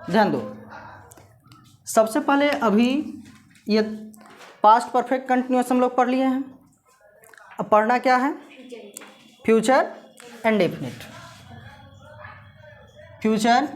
ध्यान दो, सबसे पहले अभी ये पास्ट परफेक्ट कंटिन्यूअस हम लोग पढ़ लिए हैं। अब पढ़ना क्या है? Future indefinite. Future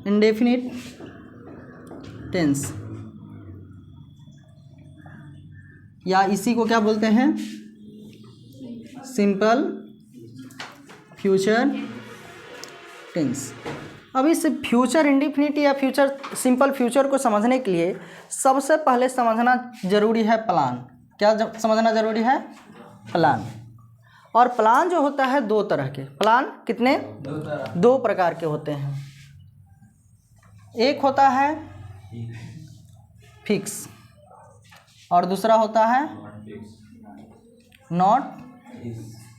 indefinite tense, या इसी को क्या बोलते हैं? Simple future tense. अब इस फ्यूचर इंडेफिनिट या फ्यूचर सिंपल फ्यूचर को समझने के लिए सबसे पहले समझना जरूरी है प्लान। क्या समझना जरूरी है? प्लान। और प्लान जो होता है दो तरह के। प्लान कितने? दो प्रकार के होते हैं। एक होता है फिक्स और दूसरा होता है नॉट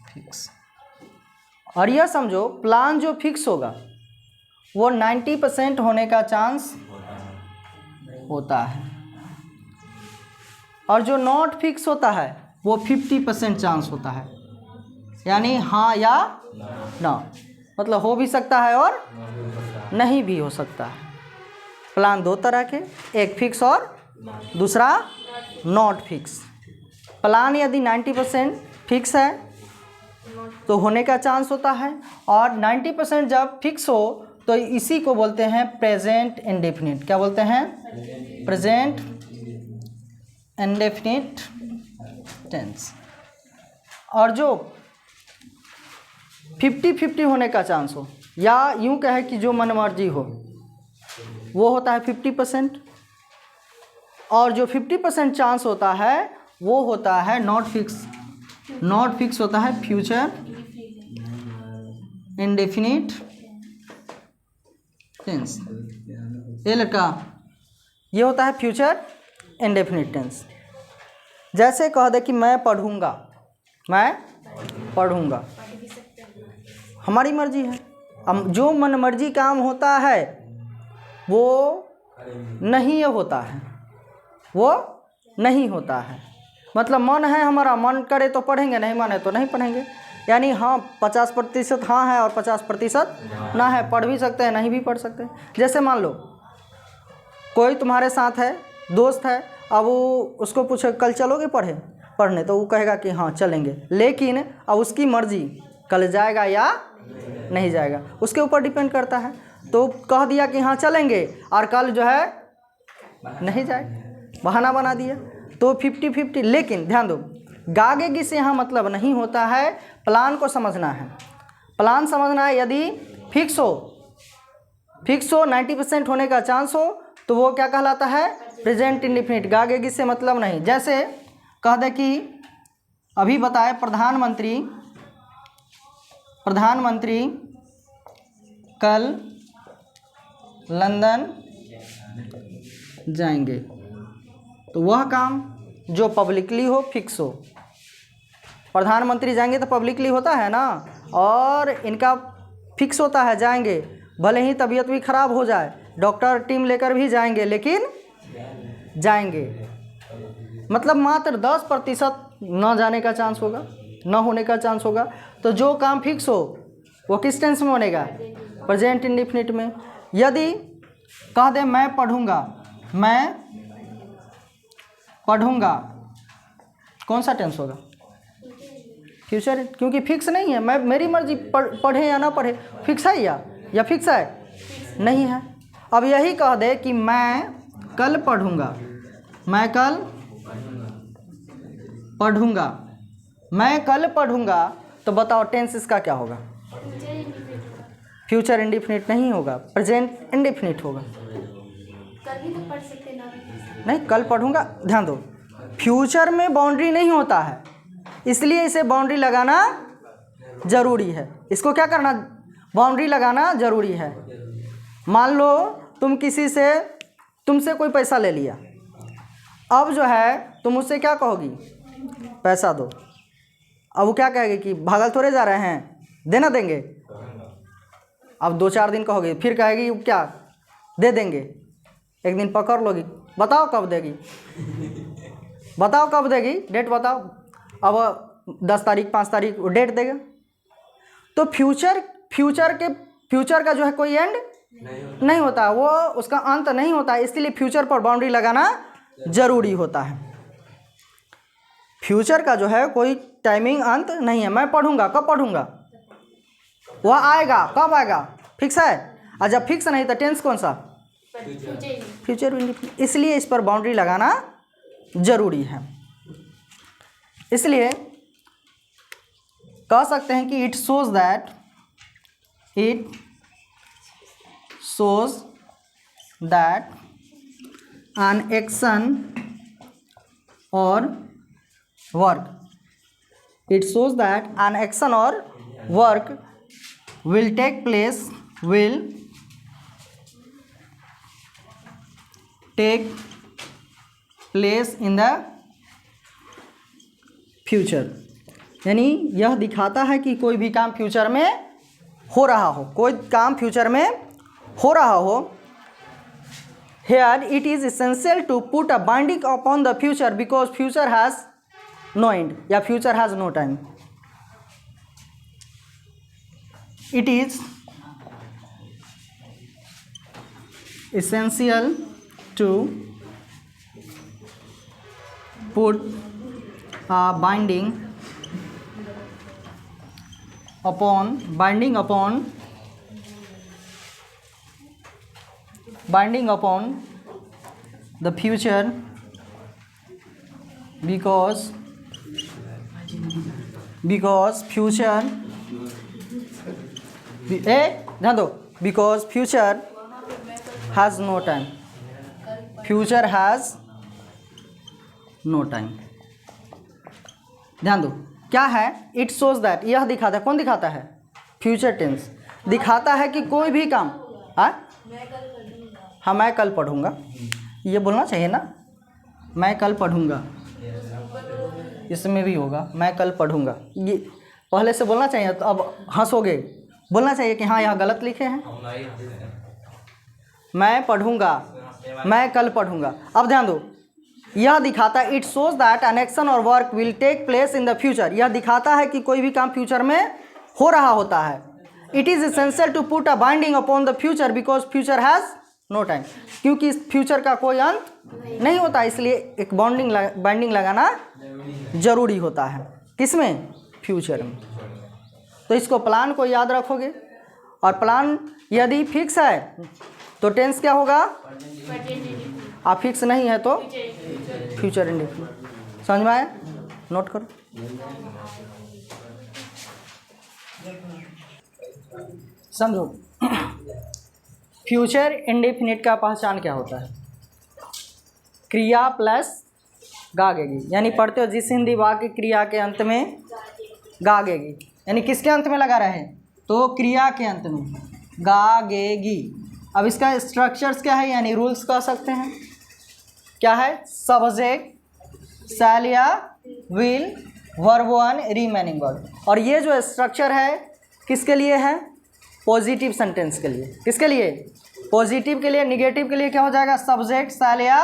फिक्स। और यह समझो, प्लान जो फिक्स होगा वो 90% होने का चांस होता है, और जो नॉट फिक्स होता है वो 50% चांस होता है। यानी हाँ या ना, मतलब हो भी सकता है और नहीं भी हो सकता है। प्लान दो तरह के, एक फिक्स और दूसरा नॉट फिक्स। प्लान यदि 90% फिक्स है तो होने का चांस होता है, और 90% जब फिक्स हो तो इसी को बोलते हैं प्रेजेंट इंडेफिनिट। क्या बोलते हैं? Present indefinite tense. और जो 50-50 होने का चांस हो, या यूं कहे कि जो मनमर्जी हो, वो होता है 50%। और जो 50% चांस होता है वो होता है नॉट फिक्स। नॉट फिक्स होता है फ्यूचर इंडेफिनिट टेंस। ये लड़का, ये होता है फ्यूचर इंडेफिनिट टेंस। जैसे कह दे कि मैं पढ़ूंगा, मैं पढ़ूंगा, हमारी मर्जी है। हम जो मनमर्जी काम होता है वो नहीं होता है, वो नहीं होता है। मतलब मन है हमारा, मन करे तो पढ़ेंगे, नहीं माने तो नहीं पढ़ेंगे। यानी हाँ 50% हाँ है और 50% ना है। पढ़ भी सकते हैं, नहीं भी पढ़ सकते। जैसे मान लो कोई तुम्हारे साथ है, दोस्त है, अब वो उसको पूछे कल चलोगे पढ़ने, तो वो कहेगा कि हाँ चलेंगे, लेकिन अब उसकी मर्जी कल जाएगा या नहीं जाएगा, उसके ऊपर डिपेंड करता है। तो कह दिया कि हाँ चलेंगे और कल जो है नहीं जाए, बहाना बना दिया, तो 50-50। लेकिन ध्यान दो, गागेगी से यहाँ मतलब नहीं होता है। प्लान को समझना है। प्लान समझना है, यदि फिक्स हो 90% होने का चांस हो तो वो क्या कहलाता है? Present indefinite. गागेगी से मतलब नहीं। जैसे कह दे कि अभी बताए प्रधानमंत्री कल लंदन जाएंगे, तो वह काम जो पब्लिकली हो, फिक्स हो। प्रधानमंत्री जाएंगे तो पब्लिकली होता है ना, और इनका फिक्स होता है जाएंगे, भले ही तबीयत भी खराब हो जाए, डॉक्टर टीम लेकर भी जाएंगे, लेकिन जाएंगे। मतलब मात्र 10% न जाने का चांस होगा, न होने का चांस होगा। तो जो काम फिक्स हो वो किस टेंस में बनेगा? प्रेजेंट इंडेफिनिट में। यदि कह दे मैं पढ़ूंगा, कौन सा टेंस होगा? फ्यूचर, क्योंकि फिक्स नहीं है। मैं मेरी मर्जी, पढ़े या ना पढ़े, फिक्स है या फिक्स है? नहीं है। अब यही कह दे कि मैं कल पढ़ूंगा, तो बताओ टेंस इसका क्या होगा? फ्यूचर इंडेफिनिट नहीं होगा, प्रेजेंट इंडेफिनिट होगा। कल भी तो पढ़ सकते ना? नहीं, कल पढ़ूंगा। ध्यान दो, फ्यूचर में बाउंड्री नहीं होता है, इसलिए इसे बाउंड्री लगाना जरूरी है। इसको क्या करना? बाउंड्री लगाना जरूरी है। मान लो तुमसे कोई पैसा ले लिया, अब जो है तुम उससे क्या कहोगी? पैसा दो। अब वो क्या कहेगी कि भागल थोड़े जा रहे हैं, देना देंगे। अब 2-4 दिन कहोगे, फिर कहेगी क्या दे देंगे। एक दिन पकड़ लोगी, बताओ कब देगी, डेट बताओ। अब 10 तारीख 5 तारीख डेट देगा। तो फ्यूचर के फ्यूचर का जो है कोई एंड नहीं होता, वो उसका अंत नहीं होता, इसलिए फ्यूचर पर बाउंड्री लगाना जरूरी होता है। फ्यूचर का जो है कोई टाइमिंग अंत नहीं है। मैं पढ़ूंगा, कब पढ़ूंगा? वह आएगा, कब आएगा? फिक्स है। और जब फिक्स नहीं तो टेंस कौन सा? Future indefinite. इसलिए इस पर बाउंड्री लगाना जरूरी है। इसलिए कह सकते हैं कि it shows that an action or work, it shows that an action or work will take place in the future। यानी यह दिखाता है कि कोई भी काम फ्यूचर में हो रहा हो, कोई काम फ्यूचर में हो रहा हो। Here it is essential to put a binding upon the future because future has no end या future has no time। It is essential to put a binding upon the future because future ध्यान दो, because future has no time, future has no time। ध्यान दो क्या है? It shows that, यह दिखाता है, कौन दिखाता है? फ्यूचर टेंस दिखाता है कि कोई भी काम हाँ मैं कल पढ़ूंगा, ये बोलना चाहिए ना, मैं कल पढ़ूंगा, इसमें भी होगा मैं कल पढ़ूंगा, ये पहले से बोलना चाहिए। तो अब हंसोगे, बोलना चाहिए कि हाँ यहाँ गलत लिखे हैं, मैं पढ़ूंगा, मैं कल पढ़ूंगा। अब ध्यान दो, यह दिखाता है it shows that an action और work will take place in the future, यह दिखाता है कि कोई भी काम फ्यूचर में हो रहा होता है। It is essential to put a binding upon the future because future has no time, क्योंकि इस फ्यूचर का कोई अंत नहीं होता, इसलिए एक बाइंडिंग लगाना जरूरी होता है। किसमें? फ्यूचर में। तो इसको प्लान को याद रखोगे, और प्लान यदि फिक्स है तो टेंस क्या होगा? और फिक्स नहीं है तो फ्यूचर इंडेफिनिट। समझ में आया? नोट करो। समझो, फ्यूचर इंडेफिनिट का पहचान क्या होता है? क्रिया प्लस गागेगी, यानी पढ़ते हो जिस हिंदी वाक्य क्रिया के अंत में गागेगी, यानी किसके अंत में लगा रहे? तो क्रिया के अंत में गागेगी। अब इसका स्ट्रक्चर्स क्या है, यानी रूल्स कह सकते हैं। क्या है? सब्जेक्ट, शैल या will, verb one, remaining verb. और ये जो स्ट्रक्चर है किसके लिए है? पॉजिटिव सेंटेंस के लिए। किसके लिए? पॉजिटिव के लिए। निगेटिव के लिए क्या हो जाएगा? सब्जेक्ट, शैल या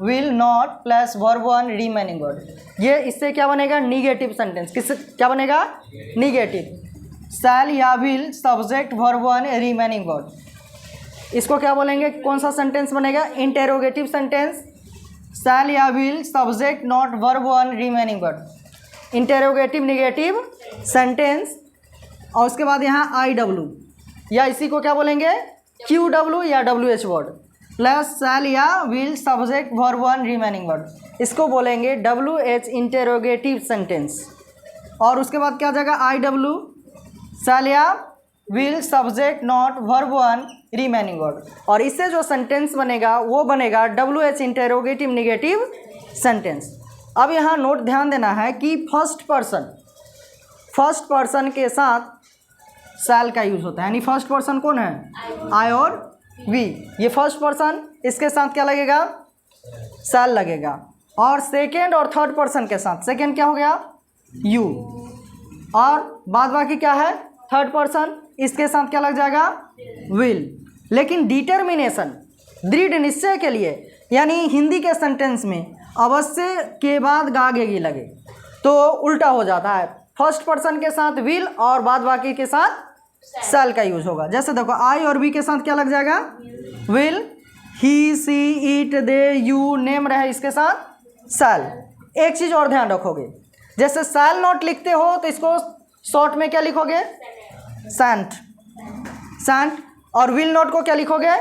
will, not plus verb one, remaining verb. ये इससे क्या बनेगा? Negative sentence. किससे क्या बनेगा? निगेटिव। शैल या will, subject, verb one, remaining verb. इसको क्या बोलेंगे? कौन सा सेंटेंस बनेगा? Interrogative sentence. शैल या will, subject, not, verb one, remaining verb. Interrogative negative sentence. और उसके बाद यहाँ आई डब्ल्यू, या इसी को क्या बोलेंगे? क्यू डब्ल्यू या डब्ल्यू एच वर्ड, प्लस शैल या will, subject, verb one, remaining word. इसको बोलेंगे डब्ल्यू एच इंटेरोगेटिव सेंटेंस। और उसके बाद क्या आ जाएगा? आई डब्ल्यू, शैल या will, subject, not, verb one, remaining word. और इससे जो सेंटेंस बनेगा वो बनेगा W H interrogative negative sentence. अब यहाँ नोट ध्यान देना है कि फर्स्ट पर्सन के साथ शैल का यूज होता है, यानी फर्स्ट पर्सन कौन है? आई और वी। ये फर्स्ट पर्सन, इसके साथ क्या लगेगा? शैल लगेगा। और सेकेंड और थर्ड पर्सन के साथ, सेकेंड क्या हो गया? यू। और बाद बाकी क्या है? थर्ड पर्सन, इसके साथ क्या लग जाएगा? विल। लेकिन डिटर्मिनेशन, दृढ़ निश्चय के लिए, यानी हिंदी के सेंटेंस में अवश्य के बाद गागेगी लगे तो उल्टा हो जाता है। फर्स्ट पर्सन के साथ विल और बाद बाकी के साथ शैल का यूज होगा। जैसे देखो आई और वी के साथ क्या लग जाएगा, will, he, she, it, they, you, name रहे इसके साथ शैल। एक चीज़ और ध्यान रखोगे, जैसे शैल नॉट लिखते हो तो इसको शॉर्ट में क्या लिखोगे, सेंट, सेंट। और विल नॉट को क्या लिखोगे,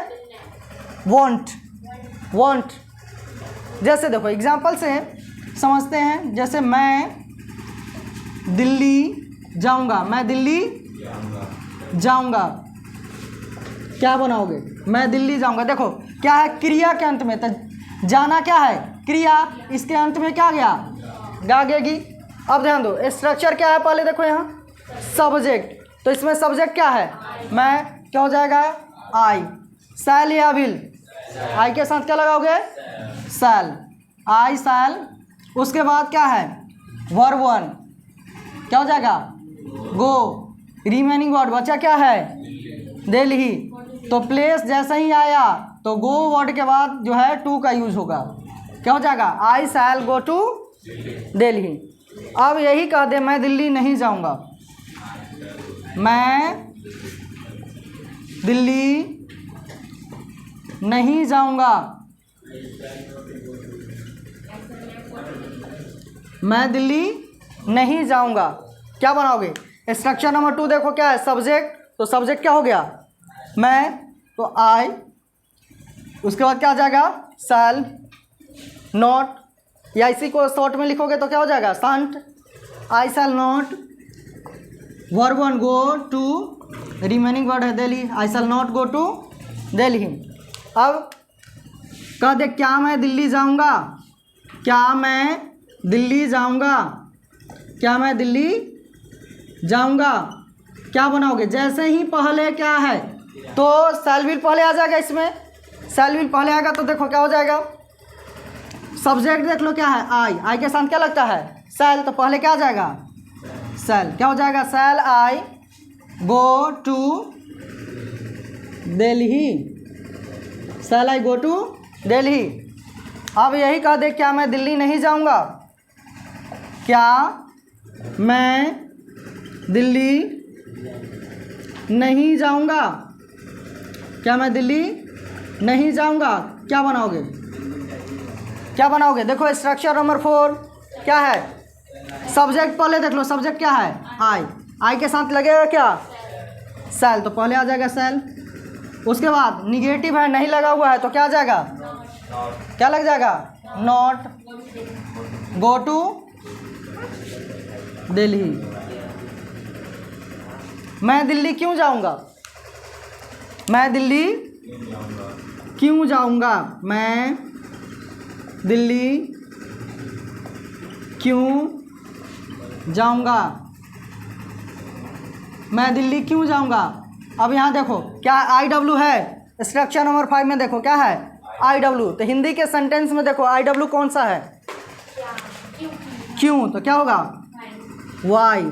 वॉन्ट, वॉन्ट। जैसे देखो एग्जाम्पल से समझते हैं, जैसे मैं दिल्ली जाऊंगा, मैं दिल्ली जाऊंगा, क्या बनाओगे, मैं दिल्ली जाऊंगा। देखो क्या है, क्रिया के अंत में, तो जाना क्या है, क्रिया, इसके अंत में क्या गया, गा गएगी। अब ध्यान दो स्ट्रक्चर क्या है, पहले देखो यहाँ सब्जेक्ट, तो इसमें सब्जेक्ट क्या है, मैं, क्या हो जाएगा, आई, शैल या विल, आई के साथ क्या लगाओगे, शैल, आई शैल। उसके बाद क्या है, वर्ब वन, क्या हो जाएगा, गो, रिमेनिंग वर्ड बचा क्या है, दिल्ली। तो प्लेस जैसे ही आया तो गो वर्ड के बाद जो है टू का यूज होगा, क्या हो जाएगा, आई शैल गो टू दिल्ली। अब यही कह दे मैं दिल्ली नहीं जाऊंगा, मैं दिल्ली नहीं जाऊंगा, मैं दिल्ली नहीं जाऊंगा, क्या बनाओगे, स्ट्रक्चर नंबर 2 देखो क्या है, सब्जेक्ट, तो सब्जेक्ट क्या हो गया, मैं, तो आई, उसके बाद क्या आ जाएगा, शैल, नॉट, या इसी को शॉर्ट में लिखोगे तो क्या हो जाएगा, शांत, I shall not, verb one go to, remaining word है Delhi, I shall not go to Delhi. अब कह दे क्या मैं दिल्ली जाऊंगा, क्या मैं दिल्ली जाऊंगा, क्या मैं दिल्ली जाऊंगा, क्या बनाओगे, जैसे ही पहले क्या है तो शैल विल पहले आ जाएगा, इसमें शैल विल पहले आएगा तो देखो क्या हो जाएगा, सब्जेक्ट देख लो क्या है, आई, आई के साथ क्या लगता है, शैल, तो पहले क्या आ जाएगा, शैल, क्या हो जाएगा, shall I go to Delhi, shall I go to Delhi. अब यही कह दे क्या मैं दिल्ली नहीं जाऊंगा, क्या मैं दिल्ली नहीं जाऊंगा, क्या मैं दिल्ली नहीं जाऊंगा, क्या बनाओगे, क्या बनाओगे, देखो स्ट्रक्चर नंबर 4 क्या है, सब्जेक्ट पहले देख लो, सब्जेक्ट क्या है, आई, आई के साथ लगेगा क्या, शैल, तो पहले आ जाएगा शैल। उसके बाद निगेटिव है, नहीं लगा हुआ है तो क्या आ जाएगा, क्या लग जाएगा, नॉट, गो टू दिल्ली। मैं दिल्ली क्यों जाऊंगा, मैं दिल्ली क्यों जाऊंगा, मैं दिल्ली क्यों जाऊंगा, मैं दिल्ली क्यों जाऊंगा। अब यहाँ देखो क्या आई डब्ल्यू है, स्ट्रक्चर नंबर 5 में देखो क्या है, आई डब्ल्यू, तो हिंदी के सेंटेंस में देखो आई डब्ल्यू कौन सा है, क्यों, तो क्या होगा, वाई।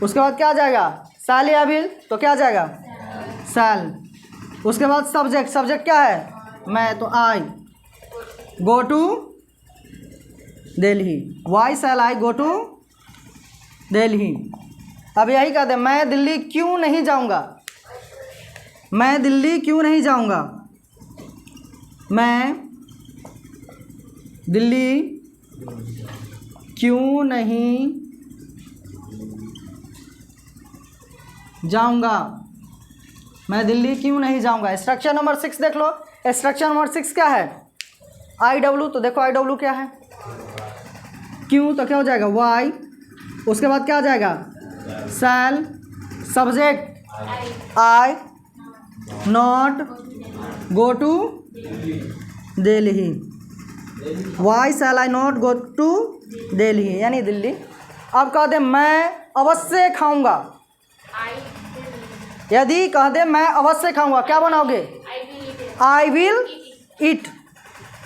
उसके बाद क्या आ जाएगा, शैल या विल, तो क्या आ जाएगा, शैल। उसके बाद सब्जेक्ट, सब्जेक्ट क्या है, मैं, तो I go to Delhi, why shall I go to Delhi. अब यही कहते हैं मैं दिल्ली क्यों नहीं जाऊंगा, मैं दिल्ली क्यों नहीं जाऊंगा, मैं दिल्ली क्यों नहीं जाऊंगा, मैं दिल्ली क्यों नहीं जाऊंगा। स्ट्रक्चर नंबर 6 देख लो, स्ट्रक्चर नंबर 6 क्या है, आई डब्ल्यू, तो देखो आई डब्ल्यू क्या है, क्यों, तो क्या हो जाएगा, वाई। उसके बाद क्या आ जाएगा, shall, subject I, not, go to Delhi, why shall I not go to Delhi, यानी दिल्ली। अब कह दे मैं अवश्य खाऊंगा, यदि कह दे मैं अवश्य खाऊंगा, क्या बनाओगे, I will eat,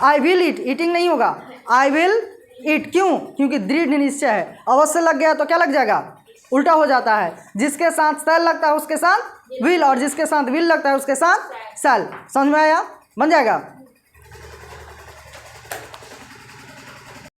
I will eat, eating नहीं होगा, आई विल ईट, क्यों, क्योंकि दृढ़ निश्चय है, अवश्य लग गया तो क्या लग जाएगा, उल्टा हो जाता है, जिसके साथ शैल लगता है उसके साथ विल, और जिसके साथ विल लगता है उसके साथ शैल। समझ में आया, बन जाएगा।